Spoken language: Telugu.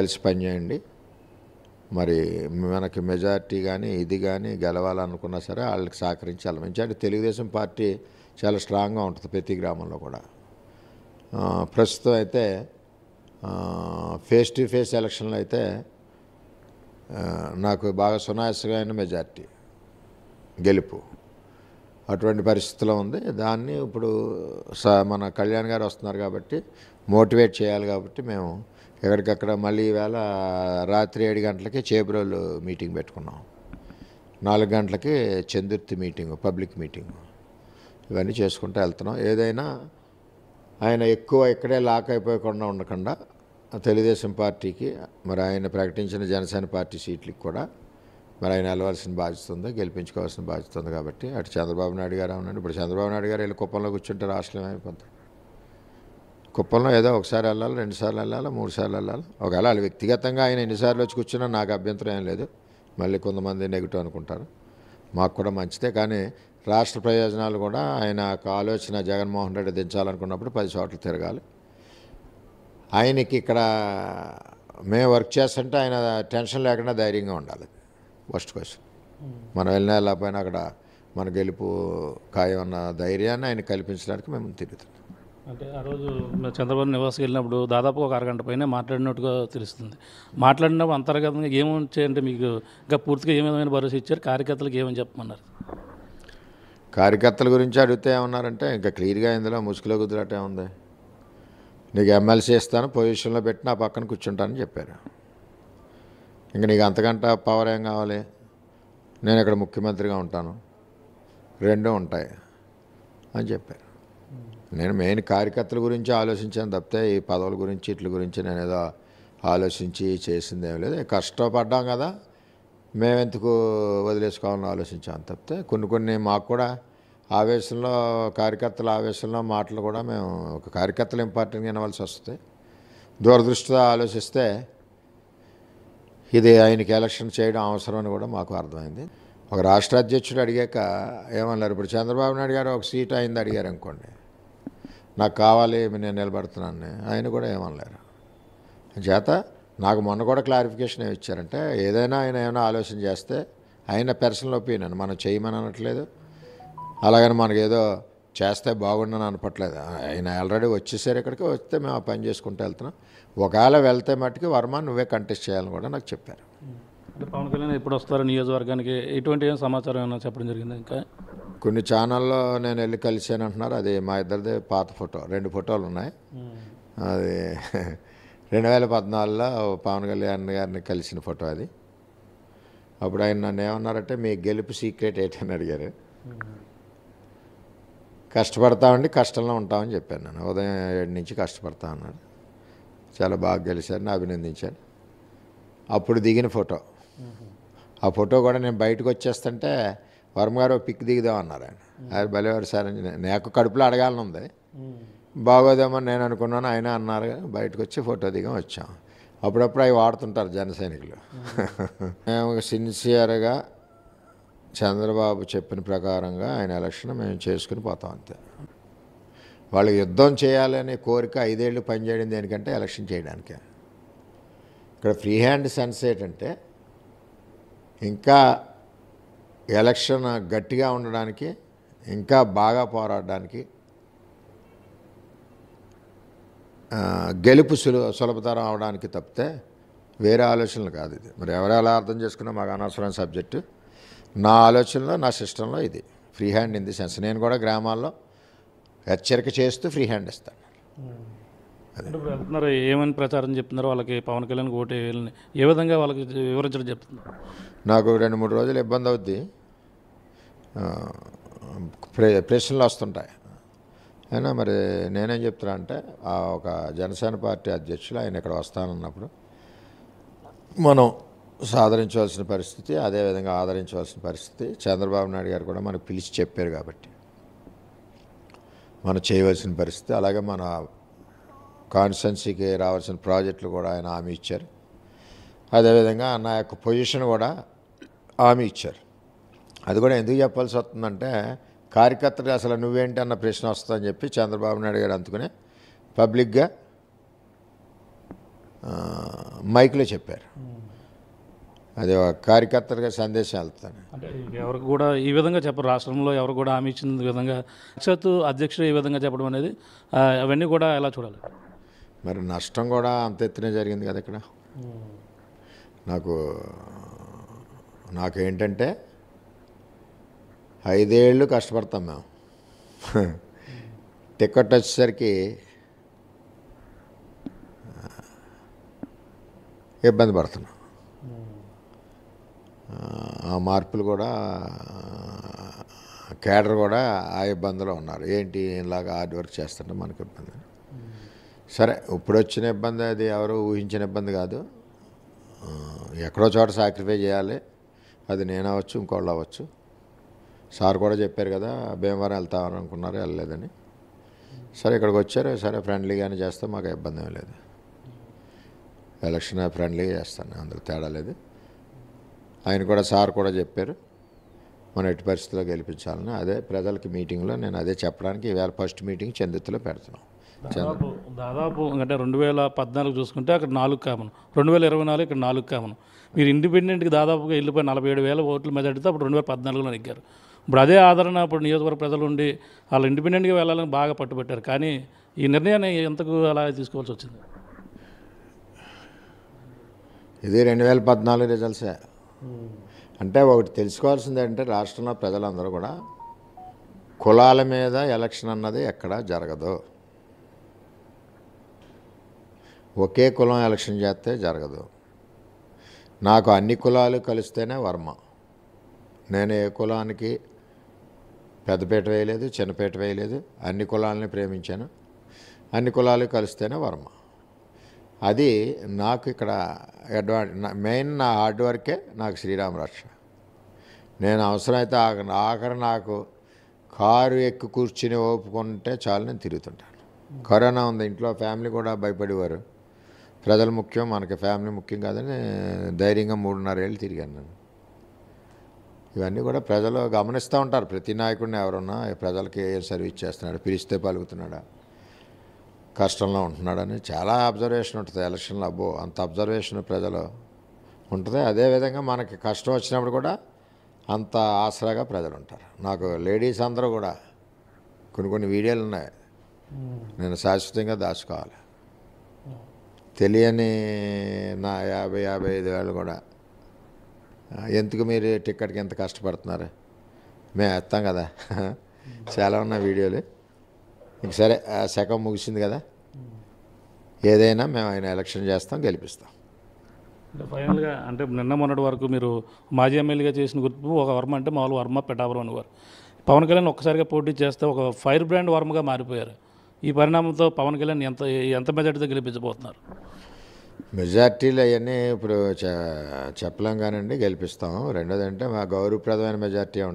కలిసి పనిచేయండి. మరి మనకి మెజారిటీ కానీ ఇది కానీ గెలవాలనుకున్నా సరే వాళ్ళకి సహకరించి వెళ్ళాలి. ఎందుకంటే తెలుగుదేశం పార్టీ చాలా స్ట్రాంగ్గా ఉంటుంది ప్రతి గ్రామంలో కూడా. ప్రస్తుతం అయితే ఫేస్ టు ఫేస్ ఎలక్షన్లో అయితే నాకు బాగా సునాయాసమైన మెజారిటీ గెలుపు అటువంటి పరిస్థితిలో ఉంది. దాన్ని ఇప్పుడు మన కళ్యాణ్ గారు వస్తున్నారు కాబట్టి మోటివేట్ చేయాలి కాబట్టి మేము ఎక్కడికక్కడ మళ్ళీ ఈవేళ రాత్రి 7 గంటలకి చేబ్రోలు మీటింగ్ పెట్టుకున్నాం, 4 గంటలకి చందుర్తి మీటింగు, పబ్లిక్ మీటింగు, ఇవన్నీ చేసుకుంటూ వెళ్తున్నాం. ఏదైనా ఆయన ఎక్కువ ఇక్కడే లాక్ అయిపోయకుండా ఉండకుండా తెలుగుదేశం పార్టీకి మరి ఆయన ప్రకటించిన జనసేన పార్టీ సీట్లకి కూడా మరి ఆయన వెళ్ళవలసిన బాధ్యత ఉంది, గెలిపించుకోవాల్సిన బాధ్యత ఉంది. కాబట్టి అటు చంద్రబాబు నాయుడు గారు అవునండి. ఇప్పుడు చంద్రబాబు నాయుడు గారు వెళ్ళి కుప్పంలో కూర్చుంటే రాష్ట్రం అయిపోతుంది. కుప్పంలో ఏదో ఒకసారి వెళ్ళాలి, 2 సార్లు వెళ్ళాలి, 3 సార్లు వెళ్ళాలి. ఒకవేళ వాళ్ళు వ్యక్తిగతంగా ఆయన ఎన్నిసార్లు వచ్చి కూర్చున్నా నాకు అభ్యంతరం ఏం లేదు. మళ్ళీ కొంతమంది నెగిటివ్ అనుకుంటారు, మాకు కూడా మంచిదే. కానీ రాష్ట్ర ప్రయోజనాలు కూడా ఆయన ఆలోచన జగన్మోహన్ రెడ్డి దించాలనుకున్నప్పుడు 10 చోట్ల తిరగాలి. ఆయనకి ఇక్కడ మేము వర్క్ చేస్తుంటే ఆయన టెన్షన్ లేకుండా ధైర్యంగా ఉండాలి. ఫస్ట్ క్వశ్చన్, మనం వెళ్ళినా వెళ్ళకపోయినా అక్కడ మన గెలుపు ఖాయం అన్న ధైర్యాన్ని ఆయన కల్పించడానికి మేము తిరుగుతున్నాం. అంటే ఆ రోజు చంద్రబాబు నివాస్కి వెళ్ళినప్పుడు దాదాపు ఒక అరగంట పైన మాట్లాడినట్టుగా తెలుస్తుంది. మాట్లాడినప్పుడు అంతర్గతంగా ఏమంటే మీకు ఇంకా పూర్తిగా ఏ విధమైన భరోసా ఇచ్చారు? కార్యకర్తలకు ఏమని చెప్పమన్నారు? కార్యకర్తల గురించి అడిగితే ఏమన్నారంటే ఇంకా క్లియర్గా ఇందులో ముసుగులో కుదిరటే ఉంది. నీకు ఎమ్మెల్సీ ఇస్తాను, పొజిషన్లో పెట్టి నా పక్కన కూర్చుంటానని చెప్పారు. ఇంక నీకు అంతకంటే పవర్ ఏం కావాలి? నేను ఇక్కడ ముఖ్యమంత్రిగా ఉంటాను, 2 ఉంటాయి అని చెప్పారు. నేను మెయిన్ కార్యకర్తల గురించి ఆలోచించాను తప్పితే ఈ పదవుల గురించి వీటి గురించి నేను ఏదో ఆలోచించి చేసింది ఏం లేదు. కష్టపడ్డాం కదా, మేమెందుకు వదిలేసుకోవాలని ఆలోచించాం తప్పితే కొన్ని మాకు కూడా ఆవేశంలో, కార్యకర్తల ఆవేశంలో మాటలు కూడా మేము ఒక కార్యకర్తలు ఇంపార్టెంట్గా వినవలసి వస్తుంది. దూరదృష్టితో ఆలోచిస్తే ఇది ఆయనకి ఎలక్షన్ చేయడం అవసరం అని కూడా మాకు అర్థమైంది. ఒక రాష్ట్ర అధ్యక్షుడు అడిగాక ఏమన్నారు? ఇప్పుడు చంద్రబాబు నాయుడు గారు ఒక సీట్ అయింది అడిగారు అనుకోండి, నాకు కావాలి నేను నిలబడుతున్నాను, ఆయన కూడా ఏమనలేరు. చేత నాకు మొన్న కూడా క్లారిఫికేషన్ ఏమి ఇచ్చారంటే ఏదైనా ఆయన ఏమైనా ఆలోచన చేస్తే ఆయన పర్సనల్ ఒపీనియన్, మనం చేయమని అనట్లేదు, అలాగని మనకేదో చేస్తే బాగుండని అనపట్లేదు. ఆయన ఆల్రెడీ వచ్చేసారు, ఇక్కడికి వస్తే మేము ఆ పని చేసుకుంటూ వెళ్తున్నాం. ఒకవేళ వెళ్తే మట్టుకు వర్మ నువ్వే కంటెస్ట్ చేయాలని కూడా నాకు చెప్పారు. అంటే పవన్ కళ్యాణ్ ఎప్పుడు వస్తారు నియోజకవర్గానికి? ఎటువంటి సమాచారం ఏమైనా చెప్పడం జరిగింది? ఇంకా కొన్ని ఛానల్లో నేను వెళ్ళి కలిసాను అంటున్నారు. అది మా ఇద్దరిదే పాత ఫోటో, 2 ఫోటోలు ఉన్నాయి. అది 2014లో పవన్ కళ్యాణ్ గారిని కలిసిన ఫోటో అది. అప్పుడు ఆయన నన్ను ఏమన్నారంటే మీ గెలుపు సీక్రెట్ ఏంటని అడిగారు. కష్టపడతామండి, కష్టంలో ఉంటామని చెప్పాను. నేను ఉదయం 7 నుంచి కష్టపడతా అన్నాడు. చాలా బాగా గెలిచారని అభినందించాను. అప్పుడు దిగిన ఫోటో. ఆ ఫోటో కూడా నేను బయటకు వచ్చేస్తుంటే వర్మ గారు పిక్ దిగుదాం అన్నారు. ఆయన భలేవారు సార్ అని నాకు కడుపులో అడగాలని ఉంది, బాగోదేమని నేను అనుకున్నాను. ఆయన అన్నారు, బయటకు వచ్చి ఫోటో దిగం వచ్చాం. అప్పుడప్పుడు అవి వాడుతుంటారు జన సైనికులు. మేము సిన్సియర్గా చంద్రబాబు చెప్పిన ప్రకారంగా ఆయన ఎలక్షన్ మేము చేసుకుని పోతాం అంతే. వాళ్ళు యుద్ధం చేయాలనే కోరిక 5 ఏళ్ళు పనిచేయడం దేనికంటే ఎలక్షన్ చేయడానికే. ఇక్కడ ఫ్రీ హ్యాండ్ సెన్స్ ఏంటంటే ఇంకా ఎలక్షన్ గట్టిగా ఉండడానికి, ఇంకా బాగా పోరాడడానికి, గెలుపు సులభతరం అవడానికి తప్పితే వేరే ఆలోచనలు కాదు ఇది. మరి ఎవరు ఎలా అర్థం చేసుకున్నా మాకు అనవసరమైన సబ్జెక్టు. నా ఆలోచనలో, నా సిస్టంలో ఇది free hand in the sense. నేను కూడా గ్రామాల్లో హెచ్చరిక చేస్తూ ఫ్రీ హ్యాండ్ ఇస్తాను. ఇప్పుడు వెళ్తున్నారు, ఏమని ప్రచారం చెప్తున్నారు? వాళ్ళకి పవన్ కళ్యాణ్ ఓటు వేయాలని ఏ విధంగా వాళ్ళకి వివరించడం చెప్తున్నారు? నాకు 2-3 రోజులు ఇబ్బంది అవుద్ది, ప్రశ్నలు వస్తుంటాయి. అయినా మరి నేనేం చెప్తున్నా అంటే ఒక జనసేన పార్టీ అధ్యక్షులు ఆయన ఇక్కడ వస్తానన్నప్పుడు మనం సాదరించవలసిన పరిస్థితి, అదేవిధంగా ఆదరించవలసిన పరిస్థితి. చంద్రబాబు నాయుడు గారు కూడా మనకు పిలిచి చెప్పారు కాబట్టి మనం చేయవలసిన పరిస్థితి. అలాగే మన కాన్స్టిట్యున్సీకి రావాల్సిన ప్రాజెక్టులు కూడా ఆయన హామీ ఇచ్చారు. అదేవిధంగా నా యొక్క పొజిషన్ కూడా హామీ ఇచ్చారు. అది కూడా ఎందుకు చెప్పాల్సి వస్తుందంటే కార్యకర్తలు అసలు నువ్వేంటి అన్న ప్రశ్న వస్తుందని చెప్పి చంద్రబాబు నాయుడు గారు అందుకునే పబ్లిక్గా మైక్లో చెప్పారు. అది ఒక కార్యకర్తలుగా సందేశం వెళ్తాను. అంటే ఎవరికి కూడా ఈ విధంగా చెప్పరు, రాష్ట్రంలో ఎవరు కూడా హామీ ఇచ్చిన విధంగా అధ్యక్షుడు ఈ విధంగా చెప్పడం అనేది అవన్నీ కూడా ఎలా చూడాలి? మరి నష్టం కూడా అంత ఎత్తునే జరిగింది కదా ఇక్కడ. నాకేంటంటే 5 ఏళ్ళు కష్టపడతాం మేము. టికెట్ వచ్చేసరికి ఇబ్బంది పడుతున్నాం. ఆ మార్పులు కూడా కేడర్ కూడా ఆ ఇబ్బందులో ఉన్నారు. ఏంటి ఇలాగా హార్డ్ వర్క్ చేస్తుంటే మనకు ఇబ్బంది. సరే, ఇప్పుడు వచ్చిన ఇబ్బంది అది ఎవరు ఊహించిన ఇబ్బంది కాదు. ఎక్కడో చోట సాక్రిఫై చేయాలి. అది నేను అవ్వచ్చు, ఇంకోళ్ళు అవ్వచ్చు. సార్ కూడా చెప్పారు కదా, భీమవరం వెళ్తామని అనుకున్నారు, వెళ్ళలేదని. సరే, ఇక్కడికి వచ్చారు. సరే, ఫ్రెండ్లీగానే చేస్తే మాకు ఇబ్బంది ఏం లేదు. ఎలక్షన్ ఫ్రెండ్లీగా చేస్తాను, అందులో తేడా లేదు. ఆయన కూడా సార్ కూడా చెప్పారు మనం ఎట్టి పరిస్థితుల్లో గెలిపించాలని. అదే ప్రజలకి మీటింగ్లో నేను అదే చెప్పడానికి ఈవేళ ఫస్ట్ మీటింగ్ చందుర్తిలో పెడుతున్నాం. దాదాపు అంటే 2014 చూసుకుంటే అక్కడ 4 కామన్, 2024 ఇక్కడ 4 కామన్. మీరు ఇండిపెండెంట్కి దాదాపుగా వెళ్ళిపోయి 47,000 ఓట్ల మెజార్టీతో అప్పుడు 2014లో నెగ్గారు. ఇప్పుడు అదే ఆదరణ ఇప్పుడు నియోజకవర్గ ప్రజలు ఉండి వాళ్ళు ఇండిపెండెంట్గా వెళ్ళాలని బాగా పట్టుబట్టారు. కానీ ఈ నిర్ణయాన్ని ఎంతకు అలా తీసుకోవాల్సి వచ్చింది? ఇది 2014 రిజల్ట్సే. అంటే ఒకటి తెలుసుకోవాల్సింది అంటే రాష్ట్రంలో ప్రజలందరూ కూడా కులాల మీద ఎలక్షన్ అన్నది ఎక్కడా జరగదు. ఒకే కులం ఎలక్షన్ చేస్తే జరగదు. నాకు అన్ని కులాలు కలిస్తేనే వర్మ. నేను ఏ కులానికి పెద్దపీట వేయలేదు, చిన్నపీట వేయలేదు. అన్ని కులాలని ప్రేమించాను. అన్ని కులాలు కలిస్తేనే వర్మ. అది నాకు ఇక్కడ మెయిన్ నా హార్డ్ వర్కే నాకు శ్రీరామ రక్ష. నేను అవసరమైతే ఆఖరి నాకు కారు ఎక్కి కూర్చుని ఓపుకుంటే చాలు, నేను తిరుగుతుంటాను. కరోనా ఉంది ఇంట్లో, ఫ్యామిలీ కూడా భయపడేవారు. ప్రజలు ముఖ్యం, మనకి ఫ్యామిలీ ముఖ్యం కాదని ధైర్యంగా 3.5 ఏళ్ళు తిరిగాను నేను. ఇవన్నీ కూడా ప్రజలు గమనిస్తూ ఉంటారు. ప్రతి నాయకుడిని ఎవరున్నా ప్రజలకి ఏ సర్వీస్ చేస్తున్నాడు, పిలిస్తే పలుకుతున్నాడా, కష్టంలో ఉంటున్నాడని చాలా అబ్జర్వేషన్ ఉంటుంది ఎలక్షన్లో. అబ్బో, అంత అబ్జర్వేషన్ ప్రజలు ఉంటుంది. అదేవిధంగా మనకి కష్టం వచ్చినప్పుడు కూడా అంత ఆసరాగా ప్రజలు ఉంటారు. నాకు లేడీస్ అందరూ కూడా కొన్ని వీడియోలు ఉన్నాయి, నేను శాశ్వతంగా దాచుకోవాలి. తెలియని నా 50-55 వేలు కూడా ఎందుకు మీరు టికెట్కి ఎంత కష్టపడుతున్నారు, మేము వేస్తాం కదా. చాలా ఉన్న వీడియోలు. ఇంక సరే, శకం ముగిసింది కదా, ఏదైనా మేము ఆయన ఎలక్షన్ చేస్తాం, గెలిపిస్తాం. అంటే ఫైనల్గా అంటే నిన్న మొన్నటి వరకు మీరు మాజీ ఎమ్మెల్యేగా చేసిన గుర్తింపు ఒక వర్మ అంటే మామూలు వర్మ పిఠాపురం అనేవారు. పవన్ కళ్యాణ్ ఒక్కసారిగా పోటీ చేస్తే ఒక ఫైర్ బ్రాండ్ వర్మగా మారిపోయారు. ఈ పరిణామంతో పవన్ కళ్యాణ్ ఎంత మెజార్టీతో గెలిపించబోతున్నారు? మెజార్టీలు అవన్నీ ఇప్పుడు చెప్పలేం కానండి, గెలిపిస్తాం. రెండోది అంటే మా గౌరవప్రదమైన మెజార్టీ ఉంటుంది.